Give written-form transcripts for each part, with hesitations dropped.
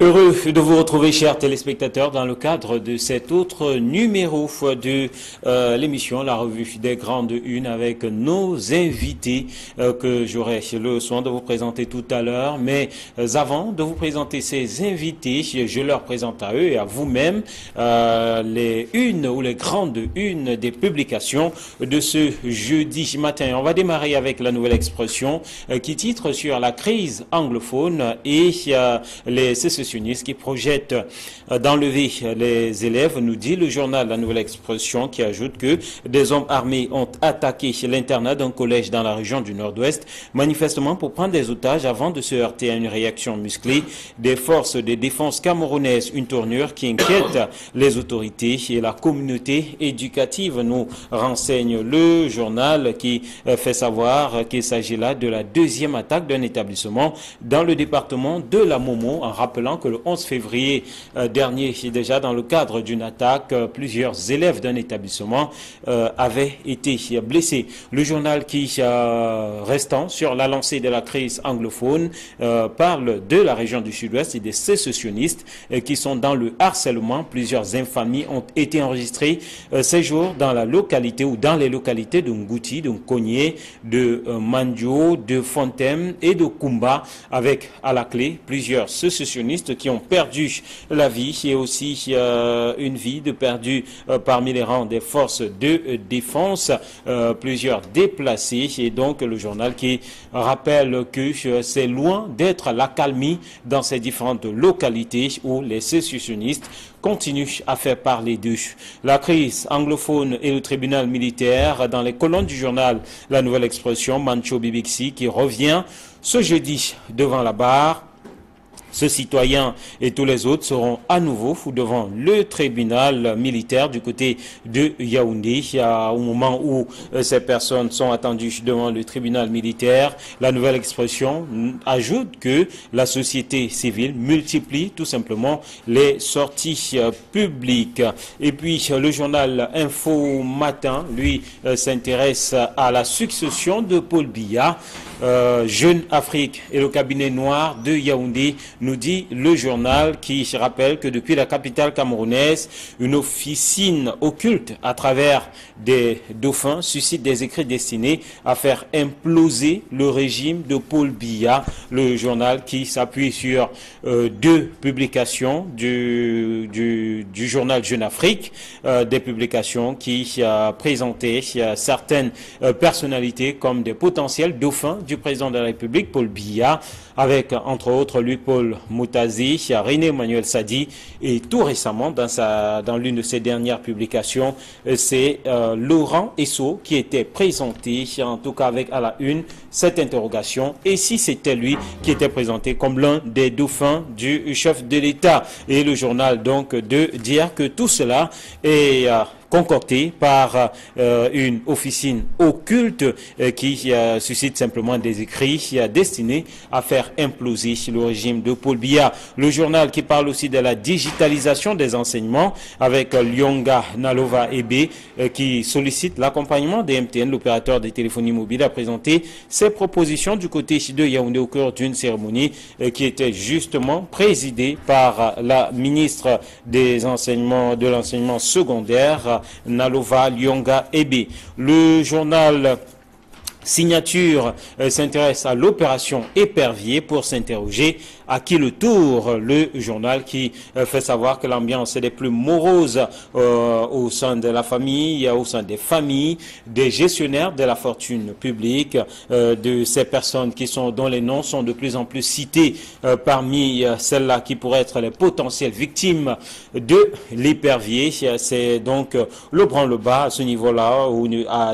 Heureux de vous retrouver, chers téléspectateurs, dans le cadre de cet autre numéro de l'émission La Revue des Grandes Unes avec nos invités que j'aurai le soin de vous présenter tout à l'heure. Mais avant de vous présenter ces invités, je leur présente à eux et à vous-même les unes ou les grandes unes des publications de ce jeudi matin. On va démarrer avec la Nouvelle Expression qui titre sur la crise anglophone et les sécessionnistes qui projettent d'enlever les élèves, nous dit le journal La Nouvelle Expression, qui ajoute que des hommes armés ont attaqué l'internat d'un collège dans la région du Nord-Ouest, manifestement pour prendre des otages avant de se heurter à une réaction musclée des forces de défense camerounaises, une tournure qui inquiète les autorités et la communauté éducative, nous renseigne le journal qui fait savoir qu'il s'agit là de la deuxième attaque d'un établissement dans le département de la Momo, en rappelant que le 11 février dernier, déjà dans le cadre d'une attaque, plusieurs élèves d'un établissement avaient été blessés. Le journal qui, restant sur la lancée de la crise anglophone, parle de la région du Sud-Ouest et des sécessionnistes qui sont dans le harcèlement. Plusieurs infamies ont été enregistrées ces jours dans la localité ou dans les localités de Ngouti, de Nkogné, de Mandio, de Fontem et de Kumba, avec à la clé plusieurs sécessionnistes qui ont perdu la vie et aussi une vie de perdu parmi les rangs des forces de défense, plusieurs déplacés, et donc le journal qui rappelle que c'est loin d'être l'accalmie dans ces différentes localités où les sécessionnistes continuent à faire parler d'eux. La crise anglophone et le tribunal militaire, dans les colonnes du journal La Nouvelle Expression, Mancho Bibixi qui revient ce jeudi devant la barre. Ce citoyen et tous les autres seront à nouveau devant le tribunal militaire du côté de Yaoundé. Au moment où ces personnes sont attendues devant le tribunal militaire, La Nouvelle Expression ajoute que la société civile multiplie tout simplement les sorties publiques. Et puis le journal Info Matin, lui, s'intéresse à la succession de Paul Biya. Jeune Afrique et le cabinet noir de Yaoundé, nous dit le journal qui rappelle que depuis la capitale camerounaise, une officine occulte à travers des dauphins suscite des écrits destinés à faire imploser le régime de Paul Biya. Le journal qui s'appuie sur deux publications du journal Jeune Afrique, des publications qui présentaient certaines personnalités comme des potentiels dauphins du président de la République, Paul Biya, avec entre autres lui Paul Moutazi, René Emmanuel Sadi, et tout récemment dans l'une de ses dernières publications, c'est Laurent Esso qui était présenté, en tout cas avec à la une cette interrogation, et si c'était lui qui était présenté comme l'un des dauphins du chef de l'État. Et le journal donc de dire que tout cela est concocté par une officine occulte qui suscite simplement des écrits destinés à faire imploser le régime de Paul Biya. Le journal qui parle aussi de la digitalisation des enseignements avec Lyonga Nalova Ebe qui sollicite l'accompagnement des MTN, l'opérateur des téléphonie mobiles, a présenté ses propositions du côté de Yaoundé au cœur d'une cérémonie qui était justement présidée par la ministre des enseignements, de l'enseignement secondaire, Nalova Lyonga Ebe. Le journal Signature s'intéresse à l'opération Épervier pour s'interroger à qui le tour. Le journal qui fait savoir que l'ambiance est des plus moroses au sein de la famille, au sein des familles, des gestionnaires de la fortune publique, de ces personnes dont les noms sont de plus en plus cités parmi celles-là qui pourraient être les potentielles victimes de l'épervier. C'est donc le branle-bas à ce niveau-là,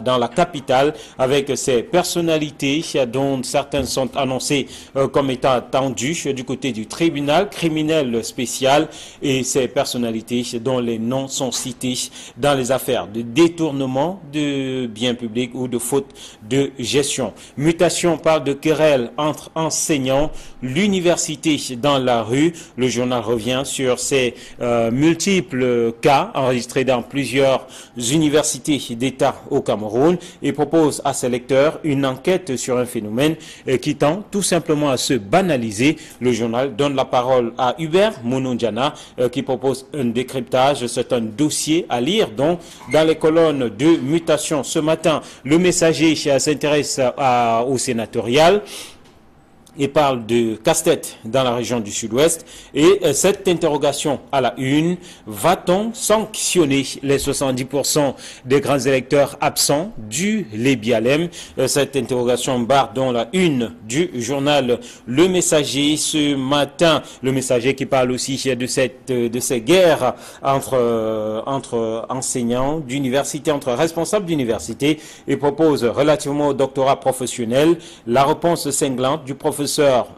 dans la capitale, avec ces personnalités dont certaines sont annoncées comme étant attendues du côté du tribunal criminel spécial, et ces personnalités dont les noms sont cités dans les affaires de détournement de biens publics ou de faute de gestion. Mutation parle de querelle entre enseignants, l'université dans la rue. Le journal revient sur ces multiples cas enregistrés dans plusieurs universités d'État au Cameroun et propose à ses lecteurs l'Observateur une enquête sur un phénomène qui tend tout simplement à se banaliser. Le journal donne la parole à Hubert Mounondjana qui propose un décryptage. C'est un dossier à lire donc dans les colonnes de mutation. Ce matin, le Messager s'intéresse au sénatorial et parle de casse-tête dans la région du Sud-Ouest. Et cette interrogation à la une, va-t-on sanctionner les 70% des grands électeurs absents du Lébialem? Cette interrogation barre dans la une du journal Le Messager ce matin. Le Messager qui parle aussi de ces guerres entre enseignants d'université, entre responsables d'université, et propose relativement au doctorat professionnel la réponse cinglante du professeur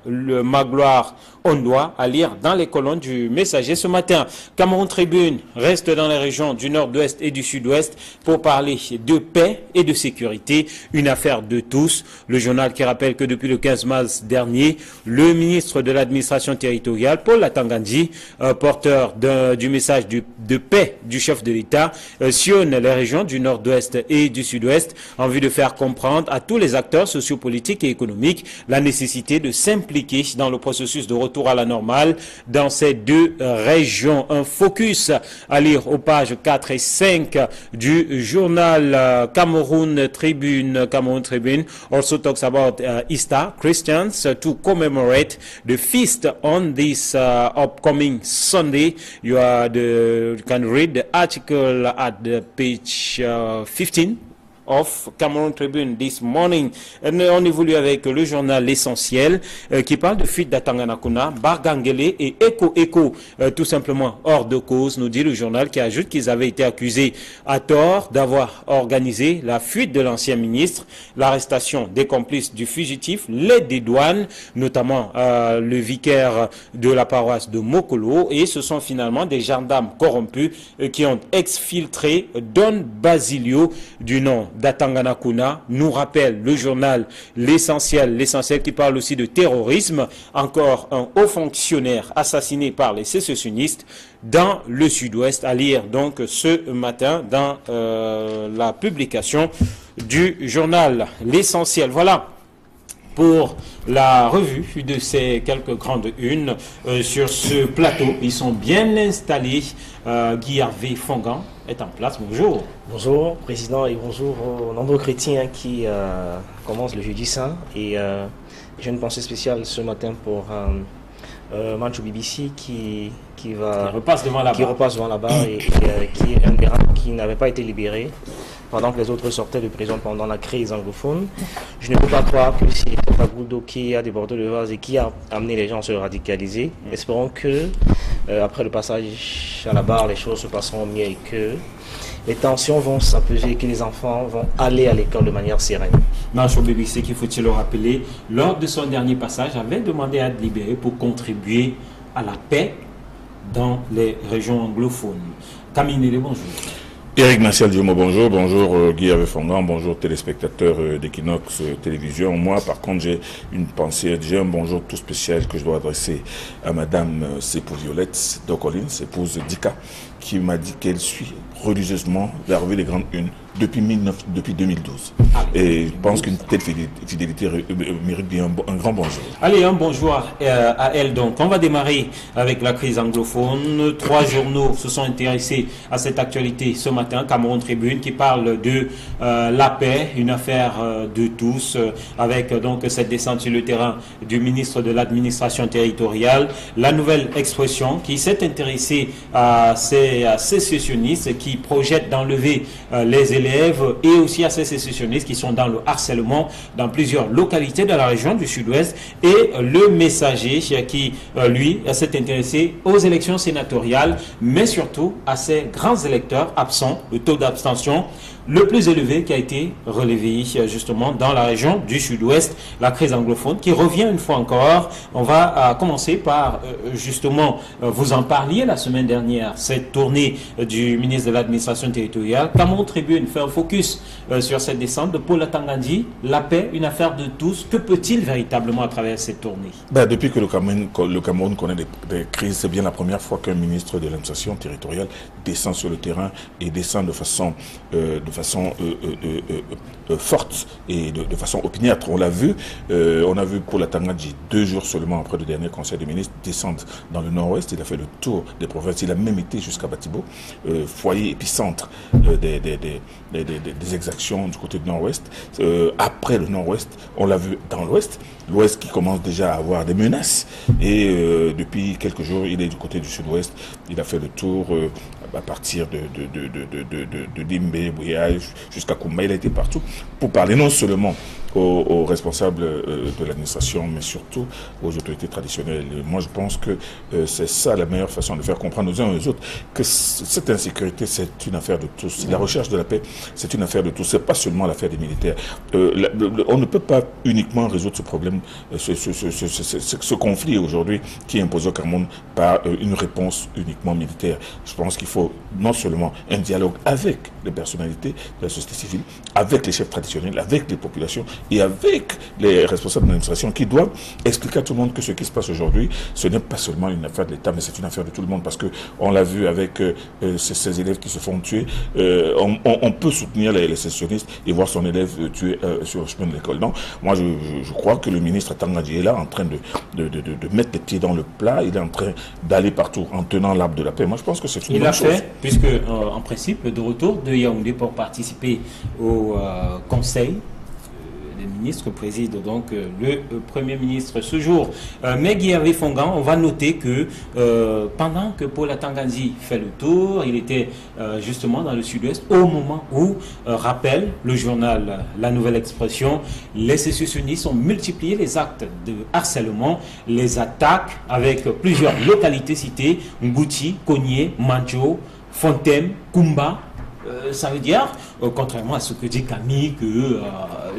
le Magloire Ondoa à lire dans les colonnes du Messager ce matin. Cameroun Tribune reste dans les régions du nord-ouest et du sud-ouest pour parler de paix et de sécurité, une affaire de tous. Le journal qui rappelle que depuis le 15 mars dernier, le ministre de l'administration territoriale, Paul Atangandji, porteur du message de paix du chef de l'État, sillonne les régions du nord-ouest et du sud-ouest en vue de faire comprendre à tous les acteurs sociopolitiques et économiques la nécessité de s'impliquer dans le processus de retour à la normale dans ces deux régions. Un focus à lire aux pages 4 et 5 du journal Cameroun Tribune. Cameroun Tribune also talks about Easter Christians to commemorate the feast on this upcoming Sunday. You can read the article at the page 15 of Cameroun Tribune this morning. On évolue avec le journal L'Essentiel qui parle de fuite d'Atanganakuna, Bargangele et Eko, tout simplement hors de cause, nous dit le journal, qui ajoute qu'ils avaient été accusés à tort d'avoir organisé la fuite de l'ancien ministre, l'arrestation des complices du fugitif, l'aide des douanes, notamment le vicaire de la paroisse de Mokolo, et ce sont finalement des gendarmes corrompus qui ont exfiltré Don Basilio du nom d'Atanganakuna, nous rappelle le journal L'Essentiel qui parle aussi de terrorisme. Encore un haut fonctionnaire assassiné par les sécessionnistes dans le sud-ouest, à lire donc ce matin dans la publication du journal L'Essentiel. Voilà pour la revue de ces quelques grandes unes sur ce plateau. Ils sont bien installés. Guy Hervé Fongan est en place. Bonjour. Bonjour, Président, et bonjour aux nombreux chrétiens qui commencent le jeudi saint. Et j'ai une pensée spéciale ce matin pour Manchou BBC qui repasse devant la barre et qui est un des rares qui n'avait pas été libéré pendant que les autres sortaient de prison pendant la crise anglophone. Je ne peux pas croire que c'est Fagouldo qui a débordé le vase et qui a amené les gens à se radicaliser. Espérons que, après le passage à la barre, les choses se passeront mieux et que les tensions vont s'apaiser et que les enfants vont aller à l'école de manière sereine. Manchou BBC, qu'il faut-il le rappeler, lors de son dernier passage, avait demandé à être libéré pour contribuer à la paix dans les régions anglophones. Camille Nélé, bonjour. Eric Martial Diomo, bonjour. Bonjour Guy Hervé Fongan, bonjour téléspectateurs d'Equinox Télévision. Moi, par contre, j'ai une pensée, j'ai un bonjour tout spécial que je dois adresser à Madame Sepou Violette Docolin, épouse Dika, qui m'a dit qu'elle suit religieusement la revue Les Grandes Unes depuis 2012. Et je pense qu'une telle fidélité mérite bien un grand bonjour. Allez, un bonjour à elle donc. On va démarrer avec la crise anglophone. 3 journaux se sont intéressés à cette actualité ce matin. Cameroun Tribune qui parle de la paix, une affaire de tous, avec donc cette descente sur le terrain du ministre de l'administration territoriale. La nouvelle expression qui s'est intéressée à ces sécessionnistes qui projettent d'enlever les élèves et aussi à ces sécessionnistes qui sont dans le harcèlement dans plusieurs localités de la région du sud-ouest, et le Messager qui, lui, s'est intéressé aux élections sénatoriales, mais surtout à ces grands électeurs absents, le taux d'abstention le plus élevé qui a été relevé justement dans la région du sud-ouest, la crise anglophone qui revient une fois encore. On va commencer par justement, vous en parliez la semaine dernière, cette tournée du ministre de l'administration territoriale. Cameroun Tribune fait un focus sur cette descente de Paul Atangandji, la paix, une affaire de tous. Que peut-il véritablement à travers cette tournée? Depuis que le Cameroun connaît des crises, c'est bien la première fois qu'un ministre de l'administration territoriale descend sur le terrain et descend de façon façon forte et de façon opiniâtre. On l'a vu, on a vu Paul Atanga-Nji 2 jours seulement après le dernier conseil des ministres descendre dans le nord-ouest. Il a fait le tour des provinces, il a même été jusqu'à Batibo, foyer épicentre des exactions du côté du nord-ouest. Après le nord-ouest, on l'a vu dans l'ouest, l'ouest qui commence déjà à avoir des menaces. Et depuis quelques jours, il est du côté du sud-ouest. Il a fait le tour à partir de Dimbe, Bouya, jusqu'à Koumba. Il a été partout pour parler non seulement aux responsables de l'administration, mais surtout aux autorités traditionnelles. Et moi, je pense que c'est ça la meilleure façon de faire comprendre aux uns et aux autres que cette insécurité, c'est une affaire de tous. La recherche de la paix, c'est une affaire de tous. C'est pas seulement l'affaire des militaires. On ne peut pas uniquement résoudre ce problème, ce conflit aujourd'hui qui est imposé au Cameroun par une réponse uniquement militaire. Je pense qu'il faut non seulement un dialogue avec les personnalités de la société civile, avec les chefs traditionnels, avec les populations, et avec les responsables de l'administration qui doivent expliquer à tout le monde que ce qui se passe aujourd'hui, ce n'est pas seulement une affaire de l'État, mais c'est une affaire de tout le monde, parce qu'on l'a vu avec ces élèves qui se font tuer. On peut soutenir les sécessionnistes et voir son élève tué sur le chemin de l'école. Non, moi je crois que le ministre Atanga-Nji est là en train de mettre les pieds dans le plat, il est en train d'aller partout en tenant l'arbre de la paix. Moi je pense que c'est une bonne chose. Il l'a fait, puisque en principe, de retour de Yaoundé pour participer au conseil des ministres préside donc le Premier ministre ce jour. Mais Guy-Hervé Fongan, on va noter que pendant que Paul Atanga-Nji fait le tour, il était justement dans le sud-ouest au moment où, rappelle le journal La Nouvelle Expression, les sécessionnistes ont multiplié les actes de harcèlement, les attaques avec plusieurs localités citées, Ngouti, Kogné, Mancho, Fontem, Koumba. Ça veut dire, contrairement à ce que dit Camille, que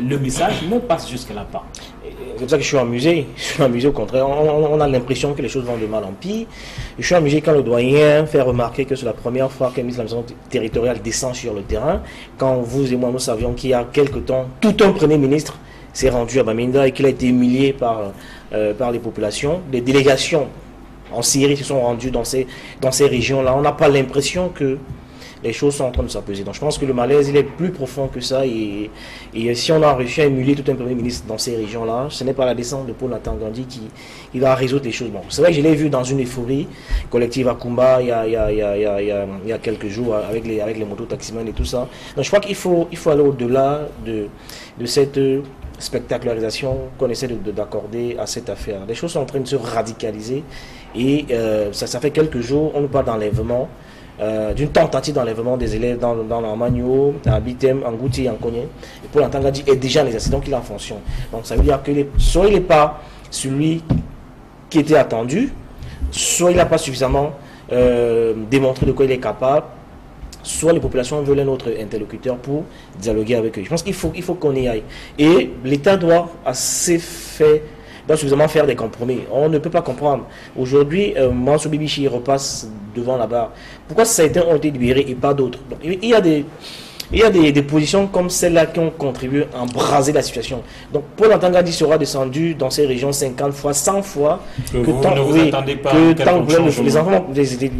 le message ne passe jusque-là pas. C'est pour ça que je suis amusé. Je suis amusé au contraire. On a l'impression que les choses vont de mal en pire. Je suis amusé quand le doyen fait remarquer que c'est la première fois qu'un ministre de l'administration territoriale descend sur le terrain. Quand vous et moi, nous savions qu'il y a quelque temps, tout un Premier ministre s'est rendu à Bamenda et qu'il a été humilié par les populations. Les délégations en Syrie se sont rendues dans ces régions-là. On n'a pas l'impression que les choses sont en train de s'apaiser. Donc je pense que le malaise, il est plus profond que ça. Et si on a réussi à émuler tout un Premier ministre dans ces régions-là, ce n'est pas la descente de Paul Atanga-Nji qui va résoudre les choses. Bon, c'est vrai que je l'ai vu dans une euphorie collective à Koumba il y a quelques jours avec les motos-taximens et tout ça. Donc je crois qu'il faut aller au-delà de cette spectacularisation qu'on essaie d'accorder à cette affaire. Les choses sont en train de se radicaliser et ça fait quelques jours, on nous parle d'enlèvement. D'une tentative d'enlèvement des élèves dans l'Armagno, à Bitem, en Ngouti et en Kogné. Et Paul Atanga-Nji est déjà en exercice, donc il est en fonction. Donc ça veut dire que soit il n'est pas celui qui était attendu, soit il n'a pas suffisamment démontré de quoi il est capable, soit les populations veulent un autre interlocuteur pour dialoguer avec eux. Je pense qu'il faut qu'on y aille. Et l'État doit suffisamment faire des compromis. On ne peut pas comprendre. Aujourd'hui, Mansour Bibichi repasse devant la barre. Pourquoi certains ont été libérés et pas d'autres? Il y a des positions comme celle-là qui ont contribué à embraser la situation. Donc, Paul Atanga-Nji sera descendu dans ces régions 50 fois, 100 fois.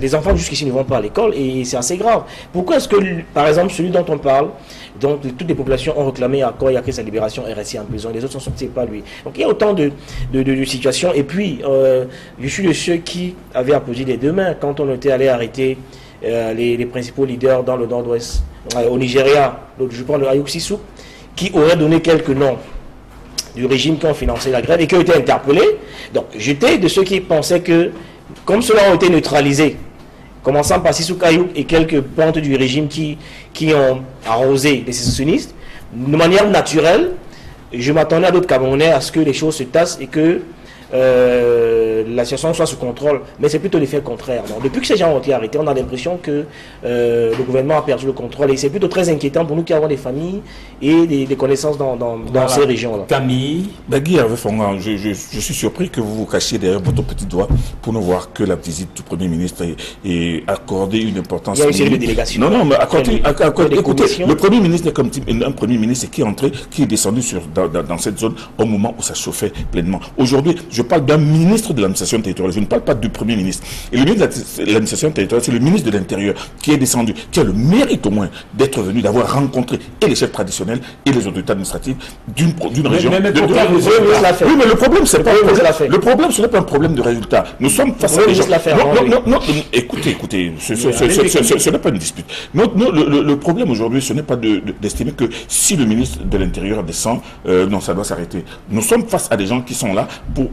Les enfants jusqu'ici ne vont pas à l'école et c'est assez grave. Pourquoi est-ce que, par exemple, celui dont on parle, donc toutes les populations ont réclamé à quoi il a pris sa libération et resté en prison. Les autres sont sortis, pas lui. Donc il y a autant de situations. Et puis, je suis de ceux qui avaient applaudi les deux mains quand on était allé arrêter les principaux leaders dans le nord-ouest. Au Nigeria, je prends le Ayuk Sissou, qui aurait donné quelques noms du régime qui ont financé la grève et qui ont été interpellés. Donc j'étais de ceux qui pensaient que, comme ceux-là ont été neutralisés, commençant par Sissou Ayuk et quelques pentes du régime qui ont arrosé les sécessionnistes, de manière naturelle, je m'attendais à d'autres Camerounais à ce que les choses se tassent et que la situation soit sous contrôle. Mais c'est plutôt l'effet contraire. Donc, depuis que ces gens ont été arrêtés, on a l'impression que le gouvernement a perdu le contrôle. Et c'est plutôt très inquiétant pour nous qui avons des familles et des connaissances dans ces régions-là. Camille Guy-Hervé Fongan, je suis surpris que vous vous cachiez derrière votre petit doigt pour ne voir que la visite du Premier ministre et accorder une importance. Il y a une série de délégations. Non, mais écoutez, le Premier ministre est comme un Premier ministre qui est entré, qui est descendu dans cette zone au moment où ça chauffait pleinement. Aujourd'hui, je parle d'un ministre de l'administration territoriale, je ne parle pas du Premier ministre. Et le ministre de l'administration territoriale, c'est le ministre de l'Intérieur qui est descendu, qui a le mérite au moins d'être venu, d'avoir rencontré et les chefs traditionnels et les autorités administratives d'une région. Oui, mais le problème, c'est pas le problème, ce n'est pas un problème de résultat. Nous sommes face à des gens. Non, écoutez, ce n'est pas une dispute. Le problème aujourd'hui, ce n'est pas d'estimer que si le ministre de l'Intérieur descend, non, ça doit s'arrêter. Nous sommes face à des gens qui sont là pour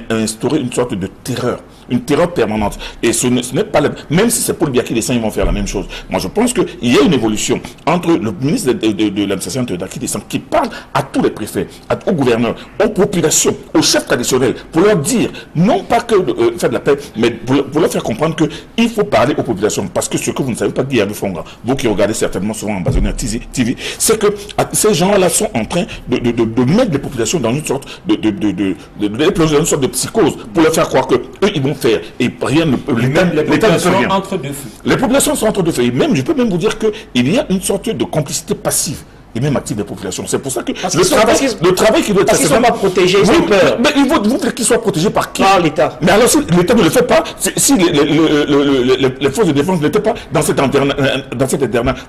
instaurer une sorte de terreur. Une terreur permanente. Et ce n'est pas même si c'est Paul Biya qui descend, ils vont faire la même chose. Moi, je pense qu'il y a une évolution entre le ministre de l'administration territoriale qui descend, qui parle à tous les préfets, aux gouverneurs, aux populations, aux chefs traditionnels, pour leur dire, non pas que faire de la paix, mais pour leur faire comprendre qu'il faut parler aux populations. Parce que ce que vous ne savez pas, Guy Fonga, vous qui regardez certainement souvent en Ambazonie TV, c'est que ces gens-là sont en train de mettre les populations dans une sorte dans une sorte de psychose, pour leur faire croire que eux, ils vont faire et rien ne peut. Les populations sont entre deux feux. Les populations sont entre deux feux. Et même, je peux même vous dire qu'il y a une sorte de complicité passive et même active des populations. C'est pour ça que le travail qui doit être... Parce qu'ils ne sont pas protégés, ils ont peur. Mais vous voulez qu'ils soient protégés par qui? Par l'État. Mais alors, si l'État ne le fait pas, si les forces de défense n'étaient pas dans cet internat,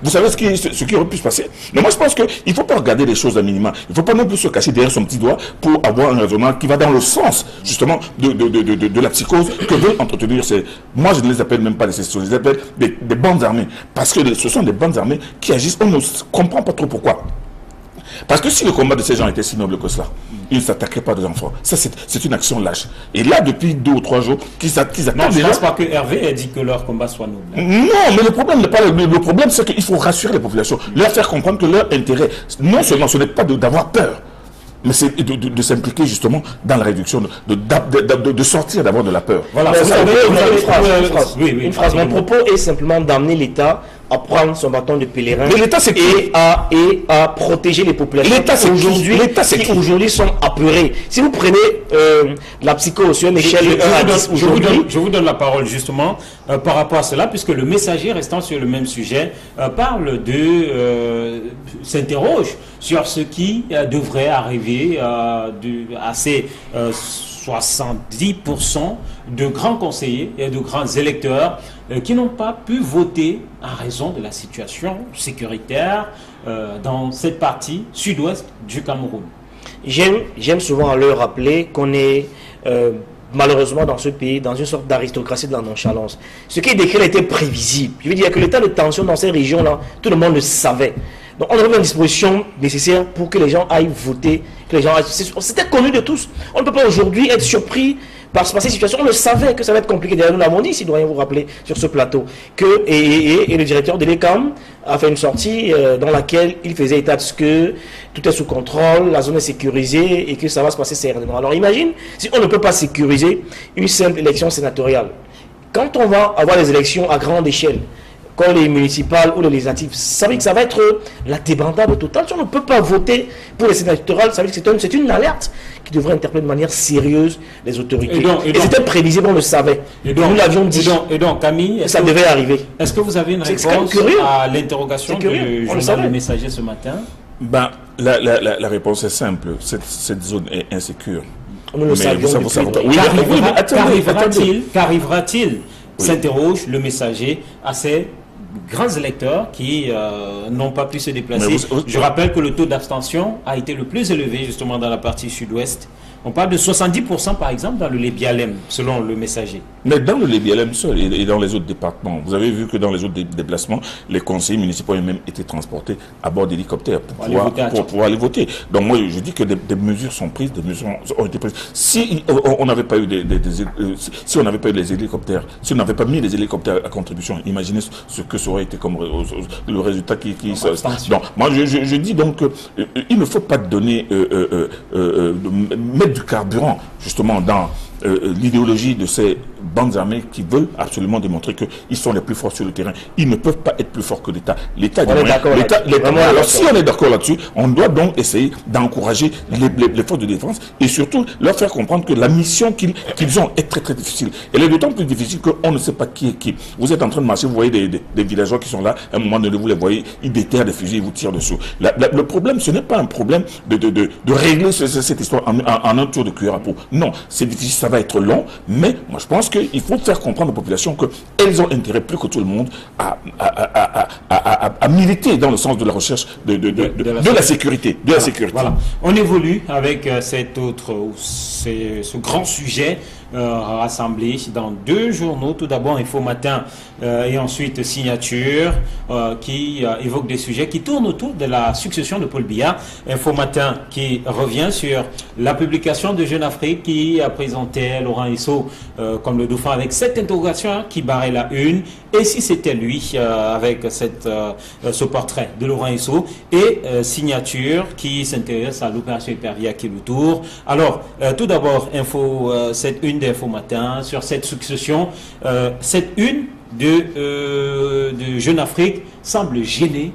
vous savez ce qui aurait pu se passer? Mais moi, je pense qu'il ne faut pas regarder les choses à minima. Il ne faut pas non plus se cacher derrière son petit doigt pour avoir un raisonnement qui va dans le sens, justement, de la psychose que veulent entretenir ces... Moi, je ne les appelle même pas des sections, je les appelle des bandes armées. Parce que ce sont des bandes armées qui agissent. On ne comprend pas trop pourquoi. Parce que si le combat de ces gens était si noble que cela, ils ne s'attaqueraient pas aux enfants. Ça, c'est une action lâche. Et là, depuis 2 ou 3 jours, qu'ils attaquent déjà... Non, je ne pense pas que Hervé ait dit que leur combat soit noble. Non, mais le problème n'est pas... Le problème, c'est qu'il faut rassurer les populations, leur faire comprendre que leur intérêt, non seulement ce n'est pas d'avoir peur, mais c'est de s'impliquer justement dans la réduction, de sortir d'abord de la peur. Voilà, une phrase. Mon propos est simplement d'amener l'État à prendre son bâton de pèlerin et à protéger les populations qui aujourd'hui sont apeurées. Si vous prenez la psychose sur une échelle de 1 à 10 aujourd'hui... Je vous donne la parole justement par rapport à cela, puisque le messager, restant sur le même sujet, s'interroge sur ce qui devrait arriver à ces 70% de grands conseillers et de grands électeurs qui n'ont pas pu voter en raison de la situation sécuritaire dans cette partie sud-ouest du Cameroun. J'aime souvent leur rappeler qu'on est malheureusement dans ce pays dans une sorte d'aristocratie de la nonchalance. Ce qui est décrit était prévisible. Je veux dire que l'état de tension dans ces régions-là, tout le monde le savait. Donc on avait une disposition nécessaire pour que les gens aillent voter, que les gens aillent... C'était connu de tous. On ne peut pas aujourd'hui être surpris par ces situations. On le savait que ça va être compliqué. D'ailleurs, nous l'avons dit, si doit rien vous rappeler sur ce plateau, que et le directeur de l'ECAM a fait une sortie dans laquelle il faisait état de ce que tout est sous contrôle, la zone est sécurisée et que ça va se passer sereinement. Alors imagine, si on ne peut pas sécuriser une simple élection sénatoriale, quand on va avoir des élections à grande échelle, comme les municipales ou les législatives, ça veut dire que ça va être la débandade totale. Si on ne peut pas voter pour les sénatoriales, ça veut dire que c'est une alerte qui devrait interpeller de manière sérieuse les autorités. Et c'était prévisible, on le savait. Nous l'avions dit. Et donc, Camille, ça devait arriver. Est-ce que vous avez une réponse à l'interrogation du journal Le Messager ce matin? Ben, la réponse est simple. Cette zone est insécure. Nous le savions. Qu'arrivera-t-il s'interroge le Messager à ces grands électeurs qui n'ont pas pu se déplacer. Je rappelle que le taux d'abstention a été le plus élevé justement dans la partie sud-ouest. On parle de 70% par exemple dans le Lébialem, selon le Messager. Mais dans le Lébialem seul et dans les autres départements, vous avez vu que dans les autres déplacements, les conseillers municipaux ont même été transportés à bord d'hélicoptères pour pouvoir aller voter. Donc moi je dis que des mesures sont prises, des mesures ont été prises. Si on n'avait pas eu si on n'avait pas eu les hélicoptères, si on n'avait pas mis les hélicoptères à contribution, imaginez ce que ça aurait été comme le résultat qui donc moi je dis donc il ne faut pas donner mettre du carburant justement dans l'idéologie de ces bandes armées qui veulent absolument démontrer qu'ils sont les plus forts sur le terrain. Ils ne peuvent pas être plus forts que l'État. L'État alors si on est d'accord là-dessus, on doit donc essayer d'encourager les forces de défense et surtout leur faire comprendre que la mission qu'ils ont est très très difficile. Elle est d'autant plus difficile qu'on ne sait pas qui est qui. Vous êtes en train de marcher, vous voyez des villageois qui sont là, à un moment donné vous les voyez, ils déterrent des fusils, ils vous tirent dessous. Le problème, ce n'est pas un problème de régler cette histoire en un tour de cuillère à peau. Non, c'est difficile, ça va être long, mais moi je pense qu'il faut faire comprendre aux populations qu'elles ont intérêt plus que tout le monde à militer dans le sens de la recherche de la sécurité. Voilà. On évolue avec ce grand sujet rassemblé dans 2 journaux. Tout d'abord Info Matin et ensuite Signature qui évoque des sujets qui tournent autour de la succession de Paul Biya. Info Matin qui revient sur la publication de Jeune Afrique qui a présenté Laurent Esso comme le dauphin avec cette interrogation qui barrait la une. Et si c'était lui avec ce portrait de Laurent Esso et Signature qui s'intéresse à l'opération Hypervia qui le tour. Alors, tout d'abord, cette une d'Info Matin sur cette succession. Cette une de Jeune Afrique semble gêner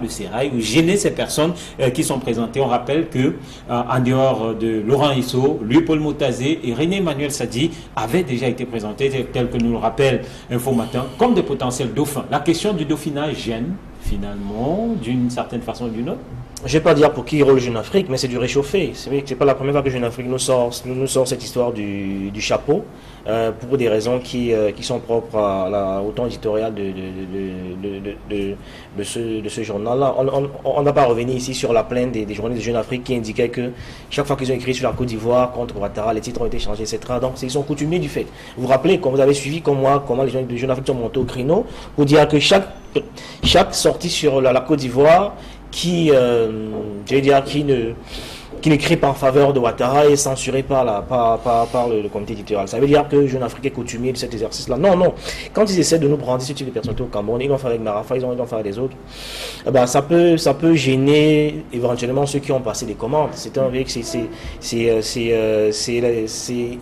le sérail ou gêner ces personnes qui sont présentées. On rappelle que en dehors de Laurent Esso, Louis-Paul Motazé et René Emmanuel Sadi avaient déjà été présentés, tel que nous le rappelle Info Matin, comme des potentiels dauphins. La question du dauphinage gêne finalement d'une certaine façon ou d'une autre. Je ne vais pas dire pour qui rôle Jeune Afrique, mais c'est du réchauffé. C'est vrai que ce n'est pas la première fois que Jeune Afrique nous sort cette histoire du chapeau, pour des raisons qui sont propres au ton éditorial de ce journal-là. On n'a pas revenu ici sur la plainte des journalistes de Jeune Afrique qui indiquaient que chaque fois qu'ils ont écrit sur la Côte d'Ivoire contre Ouattara, les titres ont été changés, etc. Donc ils sont coutumiers du fait. Vous vous rappelez, comme vous avez suivi comme moi, comment les journalistes de Jeune Afrique sont montés au créneau pour dire que chaque sortie sur la Côte d'Ivoire qui ne crie pas en faveur de Ouattara est censuré par le comité éditorial. Ça veut dire que Jeune Afrique est coutumier de cet exercice-là. Non, non. Quand ils essaient de nous brandir ce type de personnalité au Cameroun, ils l'ont fait avec Marafa, ils l'ont fait avec les autres. Ça peut gêner éventuellement ceux qui ont passé des commandes. C'est un vrai que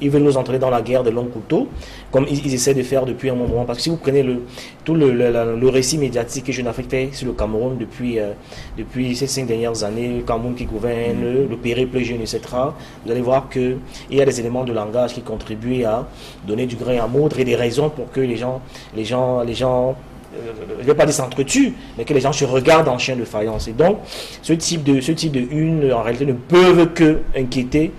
ils veulent nous entraîner dans la guerre de longs couteaux, comme ils essaient de faire depuis un moment. Parce que si vous prenez tout le récit médiatique que Jeune Afrique fait sur le Cameroun depuis ces 5 dernières années, le Cameroun qui gouverne, le périple jeune, etc., vous allez voir qu'il y a des éléments de langage qui contribuent à donner du grain à moudre et des raisons pour que les gens je ne vais pas dire s'entretuent, mais que les gens se regardent en chien de faïence. Et donc, ce type de une, en réalité, ne peuvent que inquiéter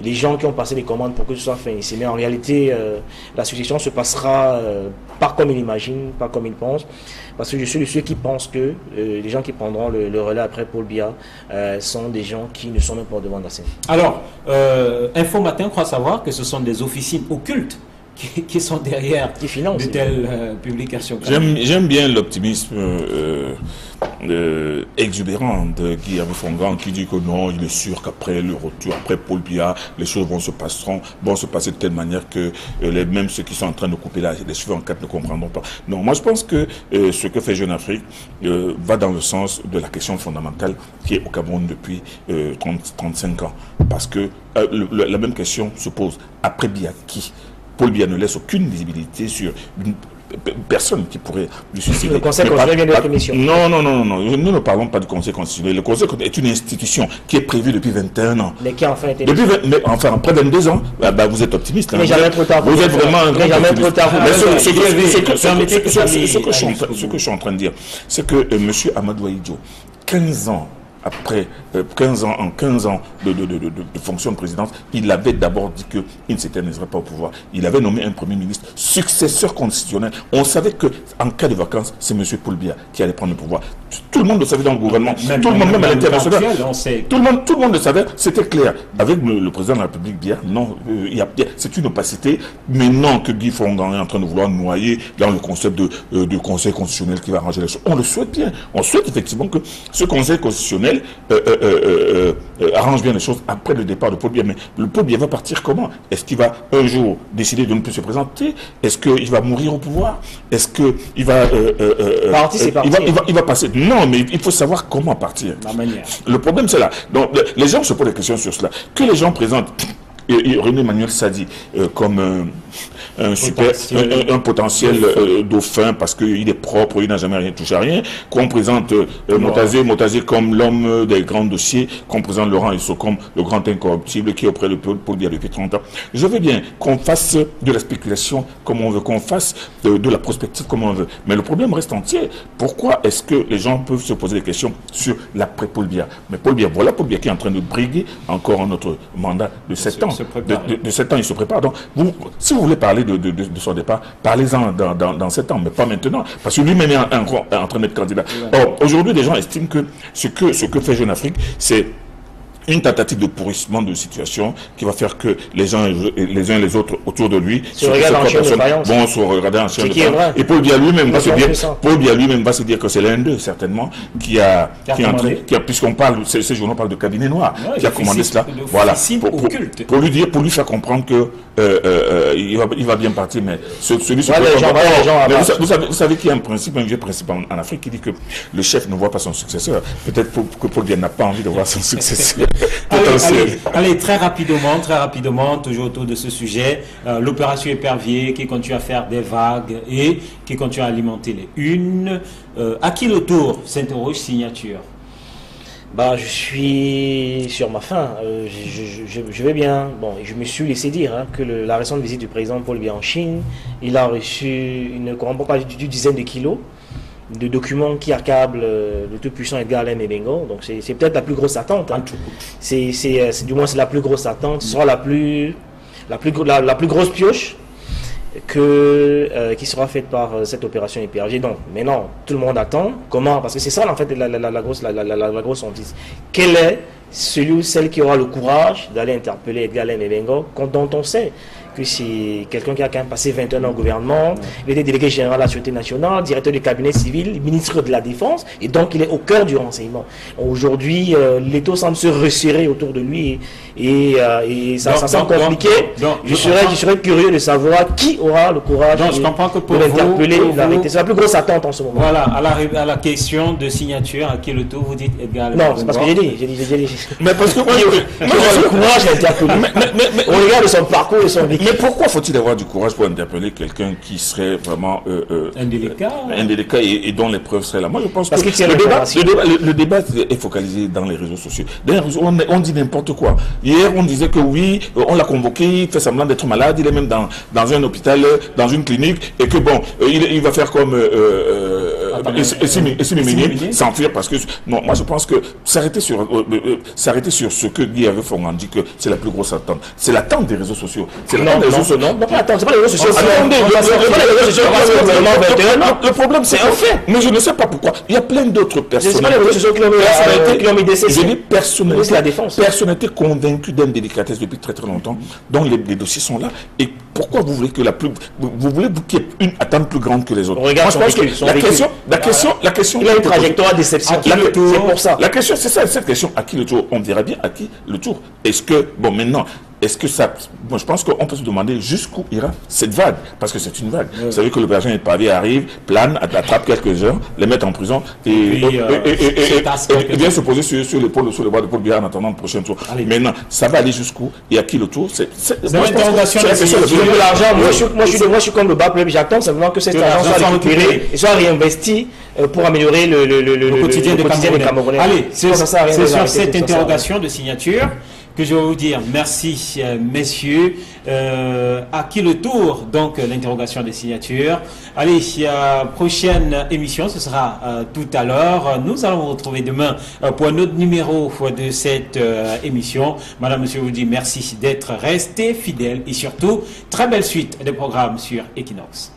les gens qui ont passé les commandes pour que ce soit fait ici. Mais en réalité, la succession se passera pas comme ils l'imaginent, pas comme ils pensent. Parce que je suis de ceux qui pensent que les gens qui prendront le relais après Paul Biya sont des gens qui ne sont même pas devant la scène. Alors, Info Matin croit savoir que ce sont des officines occultes qui sont derrière de telles publications. J'aime bien l'optimisme exubérant de Guy Fongan qui dit que non, il est sûr qu'après le retour, après Paul Biya, les choses vont se passer de telle manière que même ceux qui sont en train de couper les cheveux en quatre ne comprendront pas. Non, moi je pense que ce que fait Jeune Afrique va dans le sens de la question fondamentale qui est au Cameroun depuis 35 ans. Parce que la même question se pose. Après Biya, qui Paul Biya ne laisse aucune visibilité sur une personne qui pourrait lui suicider. Le Conseil constitutionnel vient d'être mission. Non. Nous ne parlons pas du Conseil constitutionnel. Le Conseil est une institution qui est prévue depuis 21 ans. Mais qui a enfin été... après 22 ans, vous êtes optimiste. Mais jamais trop tard. Vous êtes vraiment un grand optimiste. Ce que je suis en train de dire, c'est que M. Amadou Ahidjo, 15 ans après 15 ans de fonction de présidence, il avait d'abord dit qu'il ne s'éterniserait pas au pouvoir. Il avait nommé un premier ministre successeur constitutionnel. On savait qu'en cas de vacances, c'est M. Paul Biya qui allait prendre le pouvoir. Tout le monde le savait dans le gouvernement. Tout le monde, même à l'international. Tout le monde le savait, c'était clair. Avec le président de la République Biya, non, c'est une opacité. Maintenant que Guy Fongan est en train de vouloir noyer dans le concept de conseil constitutionnel qui va arranger les choses, on le souhaite bien. On souhaite effectivement que ce conseil constitutionnel arrange bien les choses après le départ de Paul Biya. Mais le Paul Biya va partir comment? Est-ce qu'il va un jour décider de ne plus se présenter? Est-ce qu'il va mourir au pouvoir? Est-ce qu'il va il va passer? Non, mais il faut savoir comment partir. La manière. Le problème c'est là. Donc les gens se posent des questions sur cela. Que les gens présentent René Manuel Sadi comme un potentiel dauphin parce qu'il est propre, il n'a jamais rien touché à rien, qu'on présente Motazé comme l'homme des grands dossiers, qu'on présente Laurent Esso comme le grand incorruptible qui est auprès de Paul Biya depuis 30 ans. Je veux bien qu'on fasse de la spéculation comme on veut, qu'on fasse de la prospective comme on veut. Mais le problème reste entier. Pourquoi est-ce que les gens peuvent se poser des questions sur l'après-Paul Biya? Mais Paul Biya, voilà Paul Biya qui est en train de briguer encore un autre mandat de 7 ans. De 7 ans, il se prépare. Donc, si vous voulez parler de son départ, parlez-en dans 7 ans, mais pas maintenant. Parce que lui-même est en train d'être candidat. Or, aujourd'hui, les gens estiment que ce que fait Jeune Afrique, c'est une tentative de pourrissement de situation qui va faire que les uns et les autres autour de lui se regardent en chien de faïence. Vont se regarder en chien de faïence. Et Paul Biya lui-même va se dire que c'est l'un d'eux certainement qui a puisqu'on parle, ces journaux parlent de cabinet noir, qui a commandé cela. Voilà. Pour lui faire comprendre que il va bien partir, mais celui vous savez qu'il y a un vieux principe en Afrique qui dit que le chef ne voit pas son successeur. Peut-être que Paul Biya n'a pas envie de voir son successeur. Allez, très rapidement, toujours autour de ce sujet, l'opération Épervier qui continue à faire des vagues et qui continue à alimenter les unes. À qui le tour s'interroge Signature? Je suis sur ma faim. Je vais bien. Bon, je me suis laissé dire que la récente visite du président Paul Biya en Chine, il a reçu une dizaine de kilos de documents qui accablent le tout-puissant Edgar Lem Ebengo. Donc c'est peut-être la plus grosse attente. Du moins c'est la plus grosse attente. Ce sera la plus grosse pioche qui sera faite par cette opération Épervier. Donc maintenant tout le monde attend. Comment? Parce que c'est ça en fait la grosse hantise. Quel est celui ou celle qui aura le courage d'aller interpeller Edgar Lem Ebengo, dont on sait que c'est quelqu'un qui a quand même passé 21 ans au gouvernement, il était délégué général de la Sûreté nationale, directeur du cabinet civil, ministre de la Défense, et donc il est au cœur du renseignement. Aujourd'hui, l'étau semble se resserrer autour de lui et ça semble compliqué. Je serais curieux de savoir qui aura le courage de l'interpeller, l'arrêter. C'est la plus grosse attente en ce moment. Voilà, à la question de Signature, à qui le tour, vous dites Edgar Lem. Non, c'est parce que j'ai dit. Mais parce que moi, il aura le courage d'interpeller. On regarde son parcours et son vécu. Mais pourquoi faut-il avoir du courage pour interpeller quelqu'un qui serait vraiment indélicat et dont les preuves seraient là? Moi, je pense que le débat est focalisé dans les réseaux sociaux. D'ailleurs, on dit n'importe quoi. Hier, on disait que oui, on l'a convoqué, il fait semblant d'être malade, il est même dans un hôpital, dans une clinique, et que bon, il va faire comme s'enfuir parce que non, moi je pense que s'arrêter sur ce que Guy avait dit que c'est la plus grosse attente. C'est l'attente des réseaux sociaux. C'est pas les réseaux sociaux. Le problème, c'est un fait. Mais je ne sais pas pourquoi. Il y a plein d'autres personnes. C'est pas les réseaux sociaux qui l'ont mis décès. Je dis personnalité convaincue d'indélicatesse depuis très très longtemps, dont les dossiers sont là. Et pourquoi vous voulez que vous voulez qu'il y ait une attente plus grande que les autres? Moi, je pense que la question. Il a une trajectoire à déception. C'est pour ça. La question, c'est ça, cette question. À qui le tour? On dira bien à qui le tour. Est-ce que, maintenant, est-ce que ça... Bon, je pense qu'on peut se demander jusqu'où ira cette vague, parce que c'est une vague. Vous savez que l'opération Épervier arrive, plane, attrape quelques-uns, les met en prison et vient se poser sur l'épaule, sur le bras de Paul Biya en attendant le prochain tour. Maintenant, ça va aller jusqu'où et à qui le tour? C'est l'interrogation. Moi, je suis comme le bas peuple. J'attends simplement que cet argent soit récupéré et soit réinvesti pour améliorer le quotidien des Camerounais. Allez, c'est sur cette interrogation de Signature que je vais vous dire merci, messieurs. À qui le tour? Donc, l'interrogation des signatures. Allez, prochaine émission, ce sera tout à l'heure. Nous allons vous retrouver demain pour un autre numéro de cette émission. Madame, monsieur, je vous dis merci d'être restés fidèles et surtout, très belle suite des programmes sur Equinox.